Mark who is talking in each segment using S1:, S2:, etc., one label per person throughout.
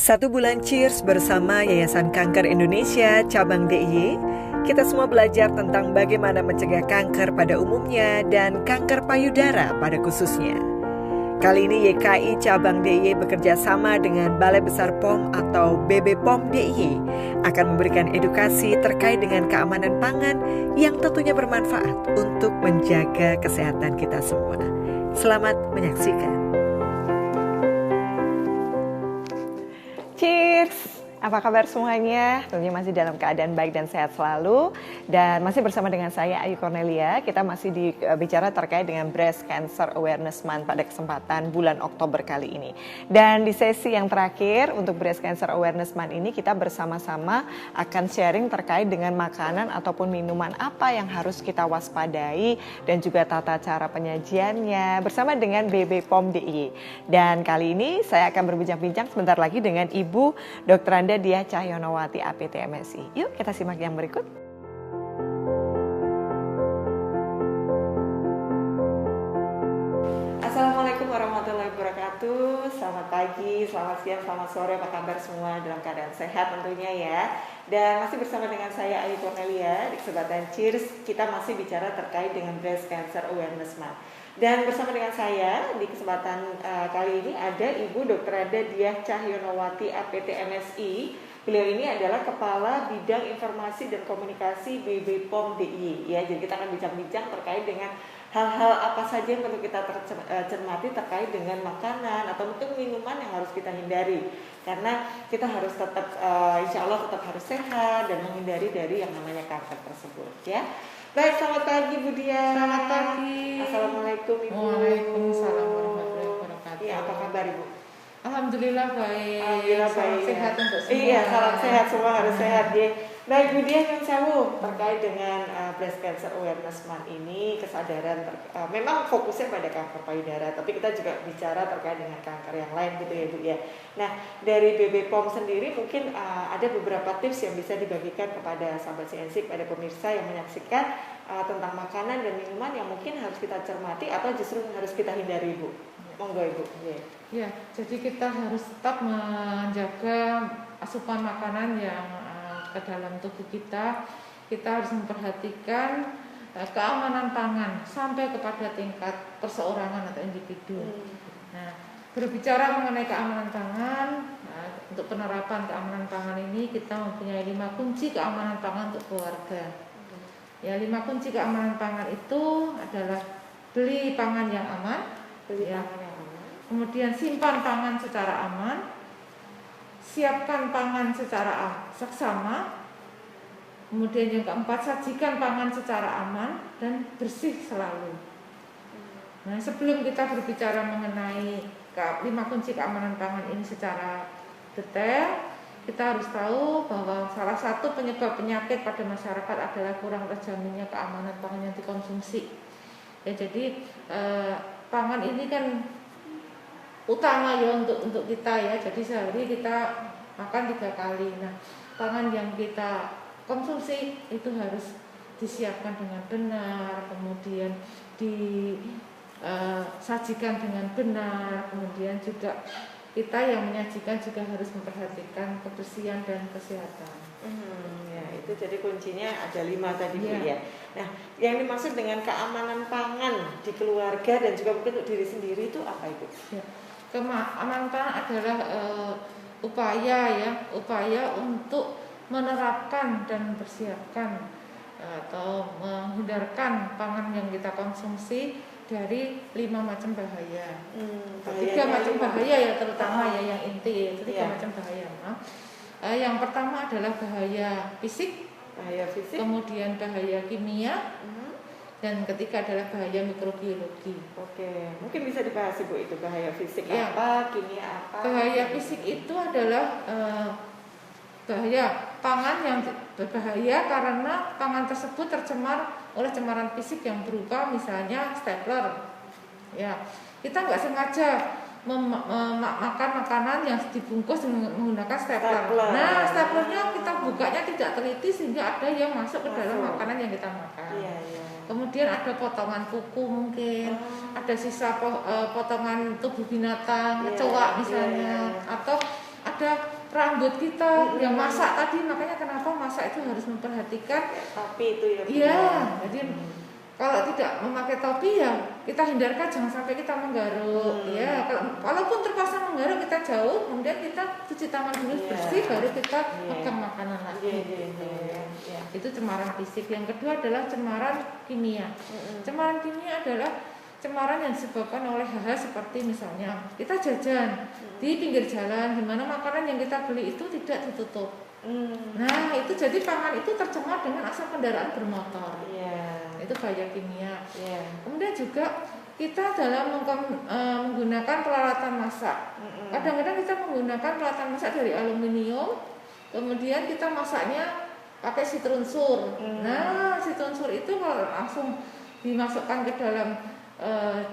S1: Satu bulan Cheers bersama Yayasan Kanker Indonesia Cabang DIY, kita semua belajar tentang bagaimana mencegah kanker pada umumnya dan kanker payudara pada khususnya. Kali ini YKI Cabang DIY bekerja sama dengan Balai Besar POM atau BB POM DIY akan memberikan edukasi terkait dengan keamanan pangan yang tentunya bermanfaat untuk menjaga kesehatan kita semua. Selamat menyaksikan. Cheers! Apa kabar semuanya? Tentunya masih dalam keadaan baik dan sehat selalu. Dan masih bersama dengan saya Ayu Cornelia. Kita masih bicara terkait dengan Breast Cancer Awareness Month pada kesempatan bulan Oktober kali ini. Dan di sesi yang terakhir untuk Breast Cancer Awareness Month ini kita bersama-sama akan sharing terkait dengan makanan ataupun minuman apa yang harus kita waspadai dan juga tata cara penyajiannya bersama dengan BB POM DIY. Dan kali ini saya akan berbincang-bincang sebentar lagi dengan Ibu Dr. Anda Diah Cahyonowati APT MSI. Yuk kita simak yang berikut. Assalamualaikum warahmatullahi wabarakatuh. Selamat pagi, selamat siang, selamat sore. Apa kabar semua? Dalam keadaan sehat tentunya ya. Dan masih bersama dengan saya Ayu Cornelia di kesempatan Cheers. Kita masih bicara terkait dengan Breast Cancer Awareness Month. Dan bersama dengan saya di kesempatan kali ini ada Ibu Dr. Diah Cahyonowati APT MSI. Beliau ini adalah Kepala Bidang Informasi dan Komunikasi BB POM DIY. Ya, jadi kita akan bincang-bincang terkait dengan hal-hal apa saja yang perlu kita cermati terkait dengan makanan atau mungkin minuman yang harus kita hindari. Karena kita harus tetap, insya Allah tetap harus sehat dan menghindari dari yang namanya kanker tersebut. Ya. Baik, selamat pagi Bu Diah.
S2: Selamat pagi.
S1: Assalamualaikum Ibu.
S2: Waalaikumsalam warahmatullahi wabarakatuh.
S1: Iya, apa kabar Ibu?
S2: Alhamdulillah baik.
S1: Alhamdulillah baik.
S2: Salam sehat untuk semua.
S1: Iya, salam sehat semua harus sehat ya. Baik Bu Diah, yang sewu terkait dengan Breast Cancer Awareness Month ini, kesadaran memang fokusnya pada kanker payudara, tapi kita juga bicara terkait dengan kanker yang lain gitu ya Bu ya. Nah, dari BB POM sendiri mungkin ada beberapa tips yang bisa dibagikan kepada sahabat CNC, pada pemirsa yang menyaksikan tentang makanan dan minuman yang mungkin harus kita cermati atau justru harus kita hindari Bu. Monggo Ibu.
S2: Ya, jadi kita harus tetap menjaga asupan makanan yang ke dalam tubuh kita. Kita harus memperhatikan keamanan pangan sampai kepada tingkat perseorangan atau individu. Nah, berbicara mengenai keamanan pangan, untuk penerapan keamanan pangan ini kita mempunyai 5 kunci keamanan pangan untuk keluarga. Ya, 5 kunci keamanan pangan itu adalah beli pangan yang aman, kemudian simpan pangan secara aman, siapkan pangan secara seksama, kemudian yang keempat, sajikan pangan secara aman dan bersih selalu. Nah, sebelum kita berbicara mengenai 5 kunci keamanan pangan ini secara detail, kita harus tahu bahwa salah satu penyebab penyakit pada masyarakat adalah kurang terjaminnya keamanan pangan yang dikonsumsi. Ya, jadi pangan ini kan utama ya untuk kita ya. Jadi sehari kita makan 3 kali. Nah, pangan yang kita konsumsi itu harus disiapkan dengan benar, kemudian disajikan dengan benar, kemudian juga kita yang menyajikan juga harus memperhatikan kebersihan dan kesehatan.
S1: Ya, itu jadi kuncinya ada 5 tadi Bu ya. Nah, yang dimaksud dengan keamanan pangan di keluarga dan juga mungkin untuk diri sendiri itu apa Ibu?
S2: Ya. Keamanan pangan adalah upaya untuk menerapkan dan mempersiapkan atau menghindarkan pangan yang kita konsumsi dari 5 macam bahaya. 3 macam bahaya ya, terutama ya yang inti ya, 3 macam bahaya. Yang pertama adalah bahaya fisik, kemudian bahaya kimia, dan ketiga adalah bahaya mikrobiologi.
S1: Oke, mungkin bisa dibahas Ibu itu bahaya fisik apa, kimia apa?
S2: Bahaya fisik itu adalah bahaya pangan yang berbahaya karena pangan tersebut tercemar oleh cemaran fisik yang berupa misalnya stapler. Ya, kita nggak sengaja makan makanan yang dibungkus menggunakan stapler. Nah, staplernya kita bukanya tidak teliti sehingga ada yang masuk ke dalam makanan yang kita makan. Kemudian ada potongan kuku mungkin, ada sisa potongan tubuh binatang, kecoa misalnya, atau ada rambut kita yang masak tadi, makanya kenapa masak itu harus memperhatikan
S1: topi itu ya.
S2: Iya, jadi kalau tidak memakai topi ya kita hindarkan, jangan sampai kita menggaruk. Ya, walaupun terpaksa menggaruk kita jauh, kemudian kita cuci tangan dulu bersih, baru kita pegang makanan lagi. Itu cemaran fisik. Yang kedua adalah cemaran kimia. Cemaran kimia adalah cemaran yang disebabkan oleh hal-hal seperti misalnya kita jajan di pinggir jalan, di mana makanan yang kita beli itu tidak ditutup. Nah, itu jadi pangan itu tercemar dengan asap kendaraan bermotor. Itu bahaya kimia. Kemudian juga kita dalam menggunakan peralatan masak. Kadang-kadang kita menggunakan peralatan masak dari aluminium, kemudian kita masaknya pakai citrunsur. Nah, citrunsur itu kalau langsung dimasukkan ke dalam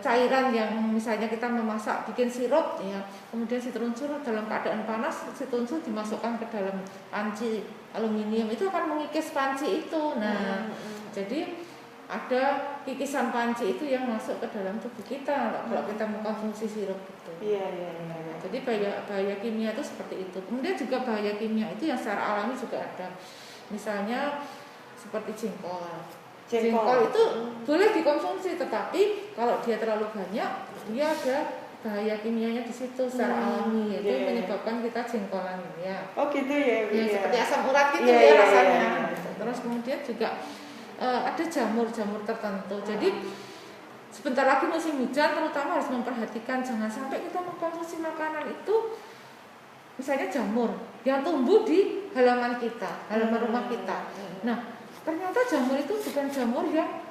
S2: cairan yang misalnya kita memasak bikin sirup ya, kemudian citrunsur dalam keadaan panas, citrunsur dimasukkan ke dalam panci aluminium, itu akan mengikis panci itu. Nah, jadi ada kikisan panci itu yang masuk ke dalam tubuh kita kalau kita mengkonsumsi sirup itu. Jadi bahaya kimia itu seperti itu. Kemudian juga bahaya kimia itu yang secara alami juga ada. Misalnya seperti jengkol. Jengkol itu boleh dikonsumsi, tetapi kalau dia terlalu banyak, dia ada bahaya kimianya di situ secara alami, yaitu menyebabkan kita jengkolan ya.
S1: Oh gitu ya.
S2: Seperti asam urat gitu ya rasanya. Terus kemudian juga ada jamur-jamur tertentu. Jadi sebentar lagi musim hujan, terutama harus memperhatikan jangan sampai kita mengkonsumsi makanan itu misalnya jamur yang tumbuh di halaman kita, halaman rumah kita. Nah, ternyata jamur itu bukan jamur yang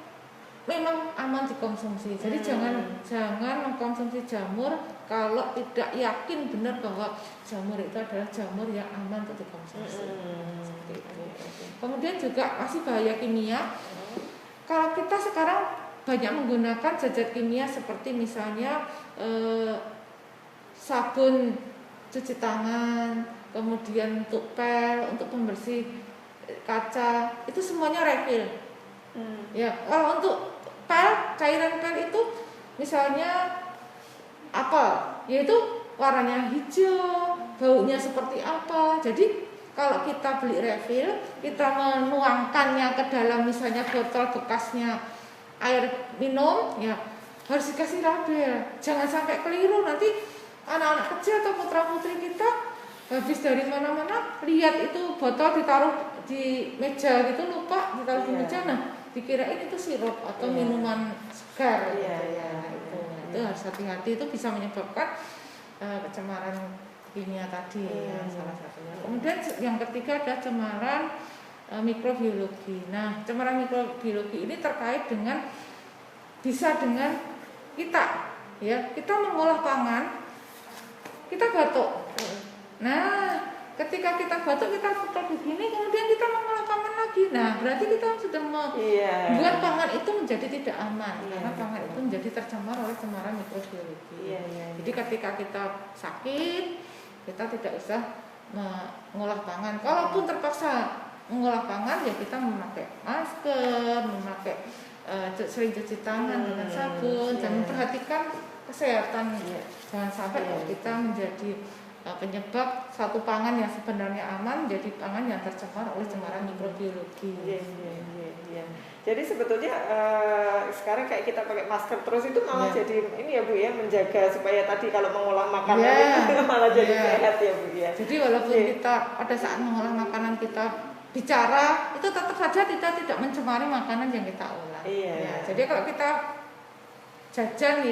S2: memang aman dikonsumsi. Jadi jangan mengkonsumsi jamur kalau tidak yakin benar bahwa jamur itu adalah jamur yang aman untuk dikonsumsi. Seperti itu. Kemudian juga masih bahaya kimia. Kalau kita sekarang banyak menggunakan zat kimia seperti misalnya sabun cuci tangan, kemudian untuk pel, untuk pembersih kaca, itu semuanya refill. Ya, kalau untuk pel, cairan pel itu misalnya apel, yaitu warnanya hijau, baunya seperti apa. Jadi kalau kita beli refill, kita menuangkannya ke dalam misalnya botol bekasnya air minum, ya harus dikasih label. Jangan sampai keliru, nanti anak-anak kecil atau putra-putri kita habis dari mana-mana lihat itu botol ditaruh di meja gitu, lupa ditaruh di meja, nah dikirain itu sirup atau minuman segar. Itu harus hati-hati, itu bisa menyebabkan kecemaran kimia tadi ya, salah satunya. Kemudian yang ketiga ada cemaran mikrobiologi. Nah, cemaran mikrobiologi ini terkait dengan bisa dengan kita ya, kita mengolah pangan, kita batuk. Nah, ketika kita batuk, kita putar begini, kemudian kita mengolah pangan lagi. Nah, berarti kita sudah membuat pangan itu menjadi tidak aman, karena pangan itu menjadi tercemar oleh cemaran mikrobiologi. Jadi ketika kita sakit, kita tidak usah mengolah pangan. Kalaupun terpaksa mengolah pangan, ya kita memakai masker, memakai sering cuci tangan dengan sabun, dan memperhatikan kesehatan. Jangan sampai kita menjadi penyebab satu pangan yang sebenarnya aman jadi pangan yang tercemar oleh cemaran mikrobiologi.
S1: Jadi sebetulnya sekarang kayak kita pakai masker terus itu malah jadi ini ya Bu ya, menjaga supaya tadi kalau mengolah makanan itu malah jadi sehat ya Bu ya.
S2: Jadi walaupun kita pada saat mengolah makanan kita bicara, itu tetap saja kita tidak mencemari makanan yang kita olah. Jadi kalau kita jajan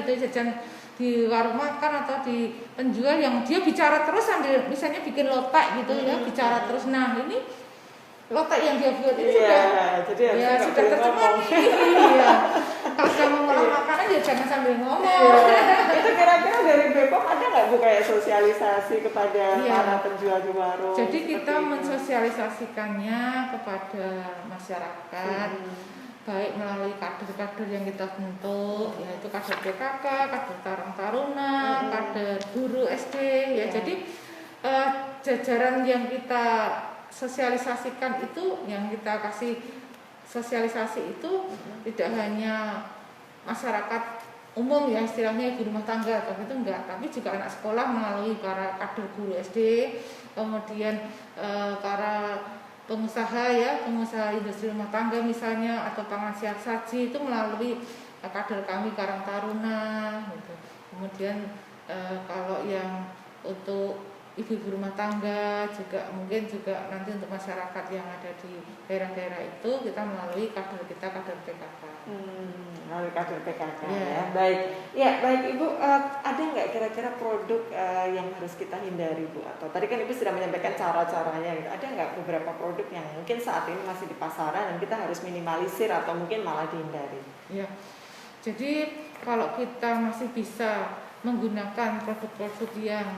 S2: di warung makan atau di penjual yang dia bicara terus sambil misalnya bikin lotek gitu ya, bicara terus. Nah, ini lotek yang dia buat itu sudah tercemar. Kalau sudah mengolah makanan ya jangan sambil ngomong.
S1: Itu kira-kira dari Bepom ada nggak Bu kayak sosialisasi kepada para penjual di warung?
S2: Jadi kita mensosialisasikannya kepada masyarakat. Baik melalui kader-kader yang kita bentuk, yaitu kader PKK, kader Karang Taruna, kader guru SD, ya. Jadi jajaran yang kita sosialisasikan itu, yang kita kasih sosialisasi itu tidak hanya masyarakat umum ya, istilahnya ibu rumah tangga, tapi itu enggak, tapi juga anak sekolah melalui para kader guru SD, kemudian para pengusaha ya, pengusaha industri rumah tangga misalnya, atau pangan siap saji itu melalui kader kami Karang Taruna gitu. Kemudian kalau yang untuk ibu-ibu rumah tangga juga mungkin juga nanti untuk masyarakat yang ada di daerah-daerah itu kita melalui kader kita, kader PKK.
S1: Melalui kader PKK ya. Baik. Ya, baik Ibu, ada nggak kira-kira produk yang harus kita hindari Bu? Atau tadi kan Ibu sudah menyampaikan cara-caranya gitu. Ada nggak beberapa produk yang mungkin saat ini masih di pasaran dan kita harus minimalisir atau mungkin malah dihindari?
S2: Ya. Jadi kalau kita masih bisa menggunakan produk-produk yang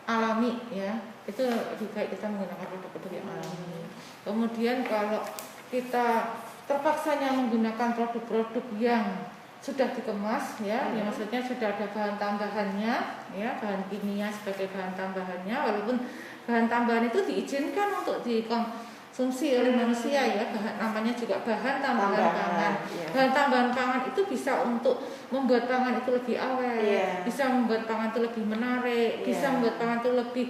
S2: alami ya, itu lebih baik kita menggunakan produk-produk yang alami. Kemudian kalau kita terpaksanya menggunakan produk-produk yang sudah dikemas ya, yang maksudnya sudah ada bahan tambahannya ya, bahan kimia sebagai bahan tambahannya, walaupun bahan tambahan itu diizinkan untuk dikonsumsi oleh manusia ya, namanya juga bahan tambahan pangan. Bahan tambahan pangan itu bisa untuk membuat pangan itu lebih awet, bisa membuat pangan itu lebih menarik, bisa membuat pangan itu lebih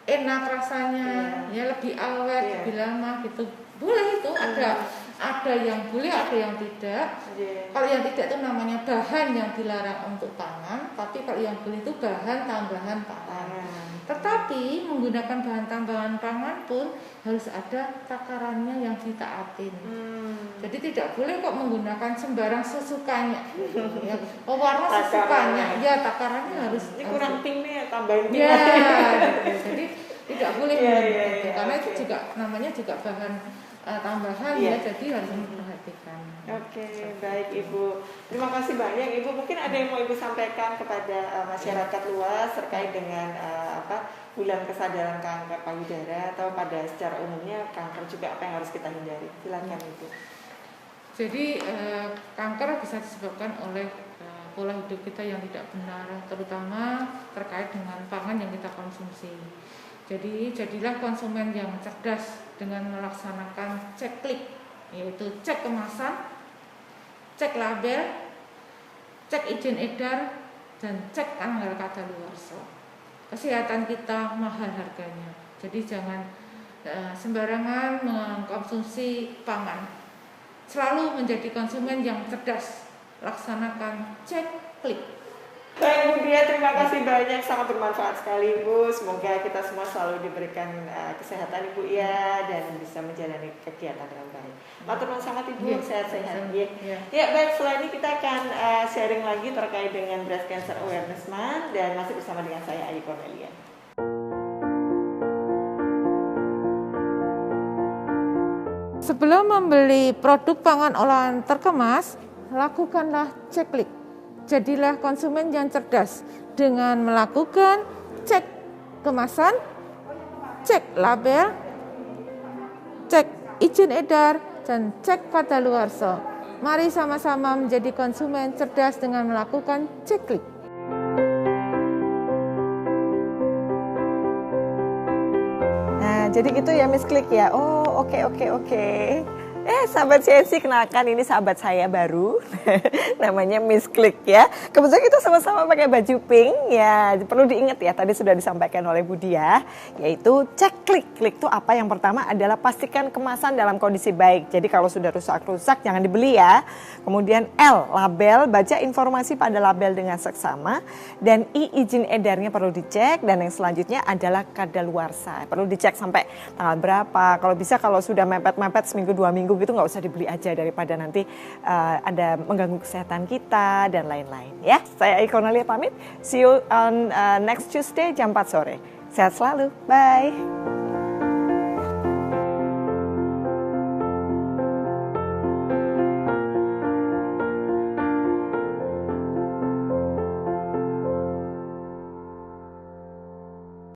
S2: enak rasanya, ya lebih awet, lebih lama gitu. Boleh itu, ada yang boleh, ada yang tidak. Kalau yang tidak itu namanya bahan yang dilarang untuk pangan, tapi kalau yang boleh itu bahan tambahan pangan. Tetapi menggunakan bahan tambahan pangan pun harus ada takarannya yang ditaatin. Jadi tidak boleh kok menggunakan sembarang sesukanya. Ya, warna sesukanya, ya takarannya harus.
S1: Ini kurang pink nih, tambahin pink.
S2: Ya, jadi tidak boleh itu, karena itu juga namanya juga bahan tambahan ya, jadi harus memperhatikan.
S1: Oke, baik Ibu. Terima kasih banyak Ibu. Mungkin ada yang mau Ibu sampaikan kepada masyarakat luas terkait dengan bulan kesadaran kanker payudara atau pada secara umumnya kanker juga apa yang harus kita hindari. Silakan Ibu.
S2: Jadi kanker bisa disebabkan oleh pola hidup kita yang tidak benar, terutama terkait dengan pangan yang kita konsumsi. Jadi jadilah konsumen yang cerdas dengan melaksanakan cek klik, yaitu cek kemasan, cek label, cek izin edar, dan cek tanggal kadaluarsa. Kesehatan kita mahal harganya, jadi jangan sembarangan mengkonsumsi pangan. Selalu menjadi konsumen yang cerdas, laksanakan cek klik.
S1: Baik Bu Dia, terima kasih banyak, sangat bermanfaat sekali Bu. Semoga kita semua selalu diberikan kesehatan Ibu ya, dan bisa menjalani kegiatan dengan baik. Matur nuwun sangat Ibu, sehat-sehat ya. Ya baik, setelah ini kita akan sharing lagi terkait dengan Breast Cancer Awareness Month dan masih bersama dengan saya Ayu Cornelia.
S2: Sebelum membeli produk pangan olahan terkemas, lakukanlah cek klik. Jadilah konsumen yang cerdas dengan melakukan cek kemasan, cek label, cek izin edar, dan cek kadaluarsa. Mari sama-sama menjadi konsumen cerdas dengan melakukan cek klik.
S1: Nah, jadi gitu ya Miss Klik ya. Oh, oke. Sahabat CNC, kenalkan ini sahabat saya baru. Namanya Miss Klik ya. Kebetulan kita sama-sama pakai baju pink ya. Perlu diingat ya, tadi sudah disampaikan oleh Bu Dia, yaitu cek klik. Klik itu apa? Yang pertama adalah pastikan kemasan dalam kondisi baik. Jadi kalau sudah rusak-rusak jangan dibeli ya. Kemudian L, label, baca informasi pada label dengan seksama. Dan I, izin edarnya perlu dicek. Dan yang selanjutnya adalah kadaluarsa. Perlu dicek sampai tanggal berapa. Kalau bisa, kalau sudah mepet-mepet seminggu 2 minggu gitu nggak usah dibeli aja, daripada nanti ada mengganggu kesehatan kita dan lain-lain ya. Saya Ayu Cornelia pamit. See you on next Tuesday jam 4 sore. Sehat selalu. Bye.